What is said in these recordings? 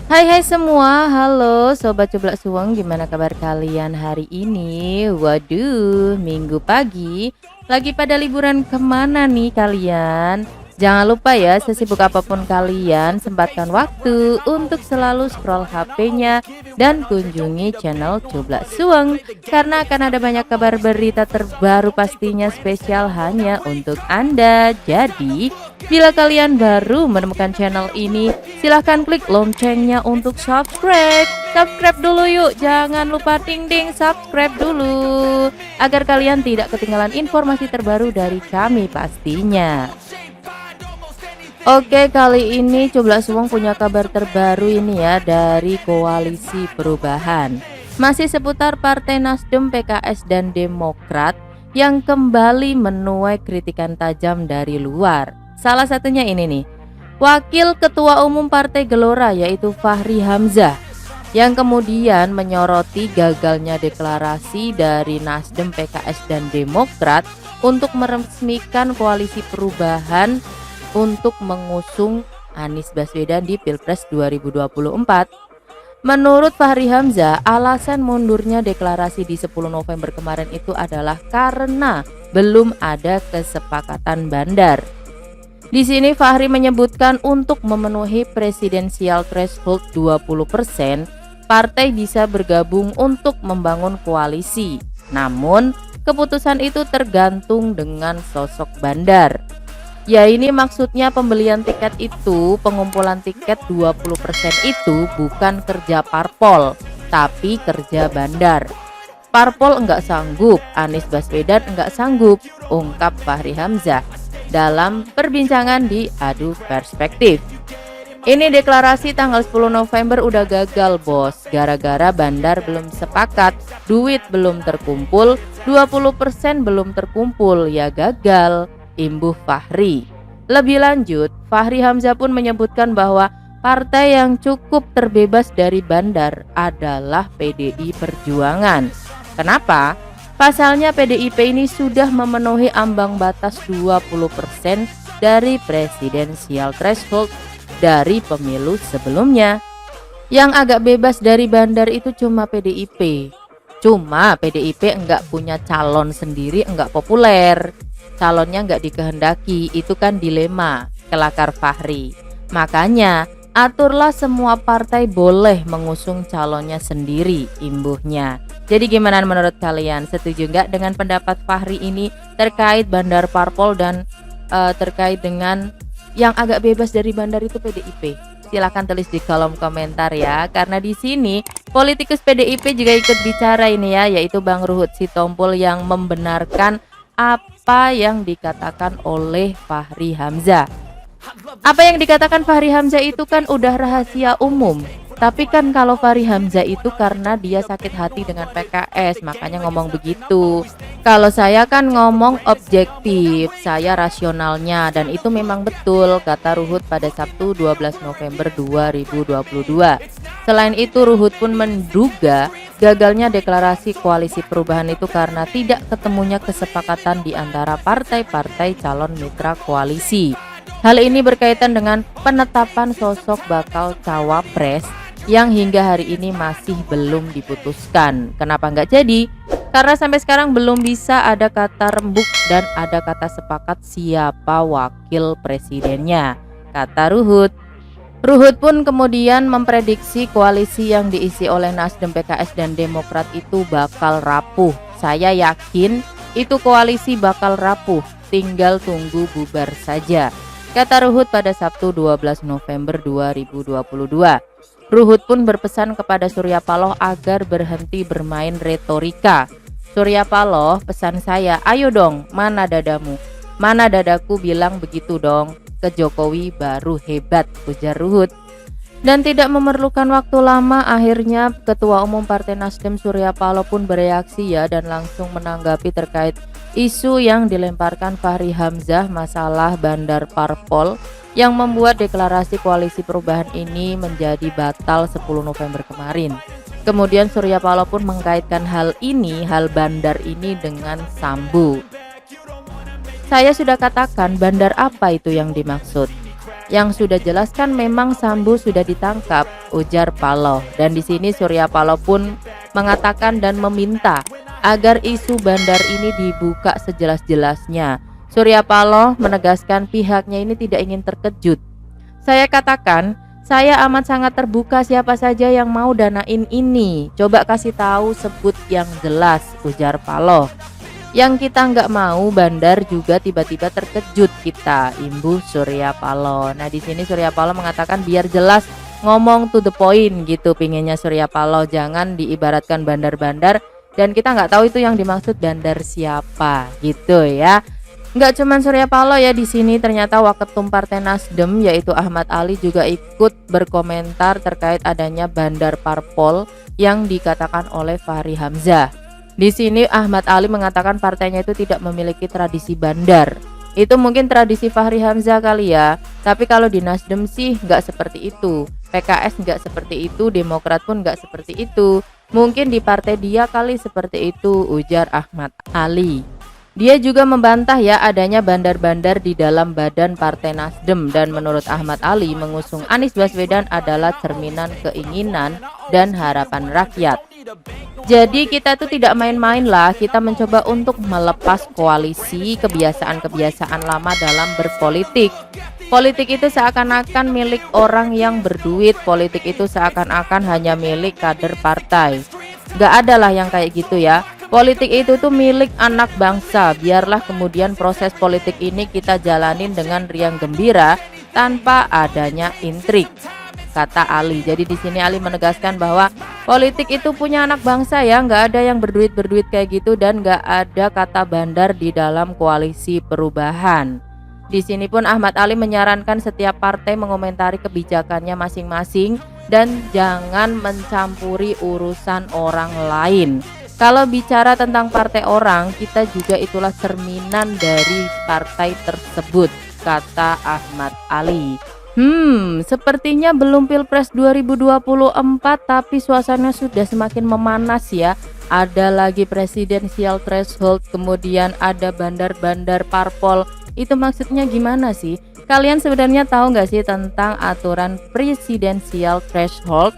Hai semua, halo Sobat Cublak Suweng, gimana kabar kalian hari ini? Waduh, minggu pagi, lagi pada liburan kemana nih kalian? Jangan lupa ya, sesibuk apapun kalian, sempatkan waktu untuk selalu scroll HP-nya dan kunjungi channel Cublak Suweng, karena akan ada banyak kabar berita terbaru pastinya spesial hanya untuk Anda. Jadi, bila kalian baru menemukan channel ini, silahkan klik loncengnya untuk subscribe. Subscribe dulu yuk, jangan lupa ding subscribe dulu, agar kalian tidak ketinggalan informasi terbaru dari kami pastinya. Oke, kali ini Cublak Suweng punya kabar terbaru ini ya dari Koalisi Perubahan. Masih seputar Partai Nasdem, PKS, dan Demokrat yang kembali menuai kritikan tajam dari luar. Salah satunya ini nih, Wakil Ketua Umum Partai Gelora yaitu Fachri Hamzah, yang kemudian menyoroti gagalnya deklarasi dari Nasdem, PKS, dan Demokrat untuk meresmikan Koalisi Perubahan untuk mengusung Anies Baswedan di Pilpres 2024. Menurut Fachri Hamzah, alasan mundurnya deklarasi di 10 November kemarin itu adalah karena belum ada kesepakatan bandar. Di sini Fachri menyebutkan untuk memenuhi presidensial threshold 20%, partai bisa bergabung untuk membangun koalisi. Namun, keputusan itu tergantung dengan sosok bandar. Ya, ini maksudnya pembelian tiket itu, pengumpulan tiket 20% itu bukan kerja parpol, tapi kerja bandar. Parpol enggak sanggup, Anies Baswedan enggak sanggup, ungkap Fachri Hamzah dalam perbincangan di Adu Perspektif. Ini deklarasi tanggal 10 November udah gagal bos, gara-gara bandar belum sepakat, duit belum terkumpul, 20% belum terkumpul, ya gagal, imbuh Fachri. Lebih lanjut, Fachri Hamzah pun menyebutkan bahwa partai yang cukup terbebas dari bandar adalah PDI Perjuangan. Kenapa? Pasalnya PDIP ini sudah memenuhi ambang batas 20% dari presidensial threshold dari pemilu sebelumnya. Yang agak bebas dari bandar itu cuma PDIP. Cuma PDIP enggak punya calon sendiri, enggak populer. Calonnya enggak dikehendaki, itu kan dilema, kelakar Fachri. Makanya aturlah semua partai boleh mengusung calonnya sendiri, imbuhnya. Jadi gimana menurut kalian? Setuju nggak dengan pendapat Fachri ini terkait bandar parpol dan terkait dengan yang agak bebas dari bandar itu PDIP? Silahkan tulis di kolom komentar ya. Karena di sini politikus PDIP juga ikut bicara ini ya, yaitu Bang Ruhut Sitompul yang membenarkan apa yang dikatakan oleh Fachri Hamzah. Apa yang dikatakan Fachri Hamzah itu kan udah rahasia umum. Tapi kan kalau Fachri Hamzah itu karena dia sakit hati dengan PKS, makanya ngomong begitu. Kalau saya kan ngomong objektif, saya rasionalnya, dan itu memang betul, kata Ruhut pada Sabtu 12 November 2022. Selain itu, Ruhut pun menduga gagalnya deklarasi koalisi perubahan itu karena tidak ketemunya kesepakatan di antara partai-partai calon mitra koalisi. Hal ini berkaitan dengan penetapan sosok bakal cawapres yang hingga hari ini masih belum diputuskan. Kenapa nggak jadi? Karena sampai sekarang belum bisa ada kata rembuk dan ada kata sepakat siapa wakil presidennya, kata Ruhut. Ruhut pun kemudian memprediksi koalisi yang diisi oleh Nasdem, PKS, dan Demokrat itu bakal rapuh. Saya yakin itu koalisi bakal rapuh, tinggal tunggu bubar saja, kata Ruhut pada Sabtu 12 November 2022. Ruhut pun berpesan kepada Surya Paloh agar berhenti bermain retorika. Surya Paloh, pesan saya, ayo dong, mana dadamu? Mana dadaku bilang begitu dong, ke Jokowi baru hebat, ujar Ruhut. Dan tidak memerlukan waktu lama, akhirnya Ketua Umum Partai Nasdem Surya Paloh pun bereaksi ya, dan langsung menanggapi terkait isu yang dilemparkan Fachri Hamzah masalah bandar parpol yang membuat deklarasi koalisi perubahan ini menjadi batal 10 November kemarin. Kemudian Surya Paloh pun mengkaitkan hal bandar ini dengan Sambo. Saya sudah katakan bandar apa itu yang dimaksud. Yang sudah jelas kan memang Sambo sudah ditangkap, ujar Paloh. Dan di sini Surya Paloh pun mengatakan dan meminta agar isu bandar ini dibuka sejelas-jelasnya. Surya Paloh menegaskan pihaknya ini tidak ingin terkejut. Saya katakan, saya amat sangat terbuka siapa saja yang mau danain ini. Coba kasih tahu, sebut yang jelas, ujar Paloh. Yang kita nggak mau bandar juga tiba-tiba terkejut kita, imbuh Surya Paloh. Nah di sini Surya Paloh mengatakan biar jelas, ngomong to the point gitu pinginnya Surya Paloh, jangan diibaratkan bandar-bandar dan kita nggak tahu itu yang dimaksud bandar siapa gitu ya. Nggak cuman Surya Paloh ya, di sini ternyata Waketum Partai Nasdem yaitu Ahmad Ali juga ikut berkomentar terkait adanya bandar parpol yang dikatakan oleh Fahri Hamzah. Di sini Ahmad Ali mengatakan partainya itu tidak memiliki tradisi bandar. Itu mungkin tradisi Fahri Hamzah kali ya. Tapi kalau di Nasdem sih nggak seperti itu. PKS nggak seperti itu, Demokrat pun nggak seperti itu. Mungkin di partai dia kali seperti itu, ujar Ahmad Ali. Dia juga membantah ya adanya bandar-bandar di dalam badan Partai Nasdem, dan menurut Ahmad Ali mengusung Anies Baswedan adalah cerminan keinginan dan harapan rakyat. Jadi kita tuh tidak main-main lah, kita mencoba untuk melepas koalisi kebiasaan-kebiasaan lama dalam berpolitik. Politik itu seakan-akan milik orang yang berduit, politik itu seakan-akan hanya milik kader partai. Gak ada lah yang kayak gitu ya. Politik itu tuh milik anak bangsa. Biarlah kemudian proses politik ini kita jalanin dengan riang gembira tanpa adanya intrik, kata Ali. Jadi di sini Ali menegaskan bahwa politik itu punya anak bangsa ya, nggak ada yang berduit kayak gitu dan nggak ada kata bandar di dalam koalisi perubahan. Di sini pun Ahmad Ali menyarankan setiap partai mengomentari kebijakannya masing-masing dan jangan mencampuri urusan orang lain. Kalau bicara tentang partai orang, kita juga itulah cerminan dari partai tersebut, kata Ahmad Ali. Sepertinya belum Pilpres 2024 tapi suasana sudah semakin memanas ya. Ada lagi presidensial threshold, kemudian ada bandar-bandar parpol. Itu maksudnya gimana sih? Kalian sebenarnya tahu nggak sih tentang aturan presidensial threshold?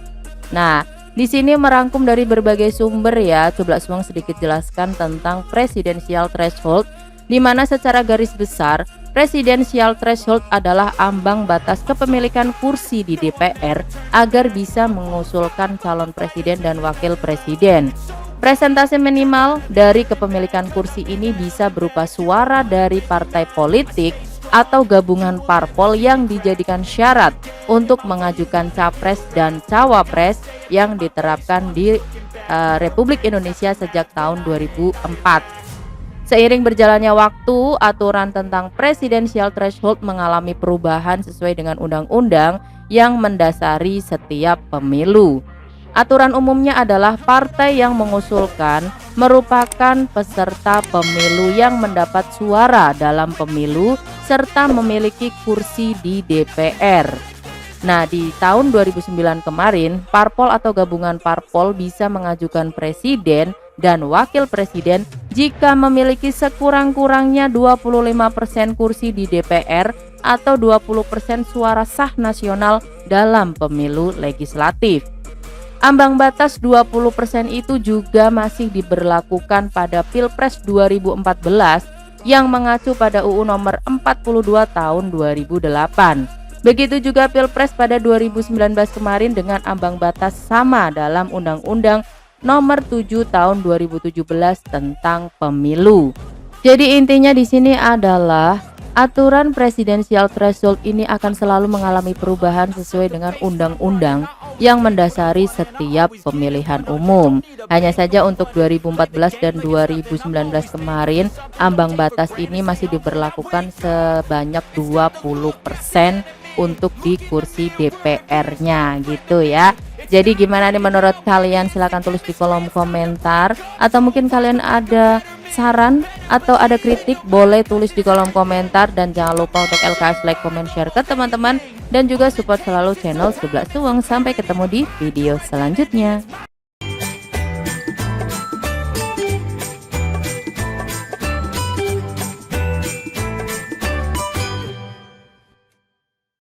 Nah, di sini merangkum dari berbagai sumber ya. Coba Suang sedikit jelaskan tentang presidensial threshold, di mana secara garis besar presidensial threshold adalah ambang batas kepemilikan kursi di DPR agar bisa mengusulkan calon presiden dan wakil presiden. Presentase minimal dari kepemilikan kursi ini bisa berupa suara dari partai politik atau gabungan parpol yang dijadikan syarat untuk mengajukan capres dan cawapres yang diterapkan di Republik Indonesia sejak tahun 2004. Seiring berjalannya waktu, aturan tentang presidensial threshold mengalami perubahan sesuai dengan undang-undang yang mendasari setiap pemilu. Aturan umumnya adalah partai yang mengusulkan merupakan peserta pemilu yang mendapat suara dalam pemilu serta memiliki kursi di DPR. Nah, di tahun 2009 kemarin, parpol atau gabungan parpol bisa mengajukan presiden dan wakil presiden jika memiliki sekurang-kurangnya 25% kursi di DPR atau 20% suara sah nasional dalam pemilu legislatif. Ambang batas 20% itu juga masih diberlakukan pada Pilpres 2014 yang mengacu pada UU nomor 42 tahun 2008. Begitu juga Pilpres pada 2019 kemarin dengan ambang batas sama dalam Undang-Undang nomor 7 tahun 2017 tentang pemilu. Jadi intinya di sini adalah aturan presidensial threshold ini akan selalu mengalami perubahan sesuai dengan undang-undang yang mendasari setiap pemilihan umum. Hanya saja untuk 2014 dan 2019 kemarin ambang batas ini masih diberlakukan sebanyak 20% untuk di kursi DPR-nya gitu ya. Jadi gimana nih menurut kalian? Silahkan tulis di kolom komentar, atau mungkin kalian ada saran atau ada kritik boleh tulis di kolom komentar, dan jangan lupa untuk LKS like, comment, share ke teman-teman, dan juga support selalu channel Sebelah Suweng. Sampai ketemu di video selanjutnya.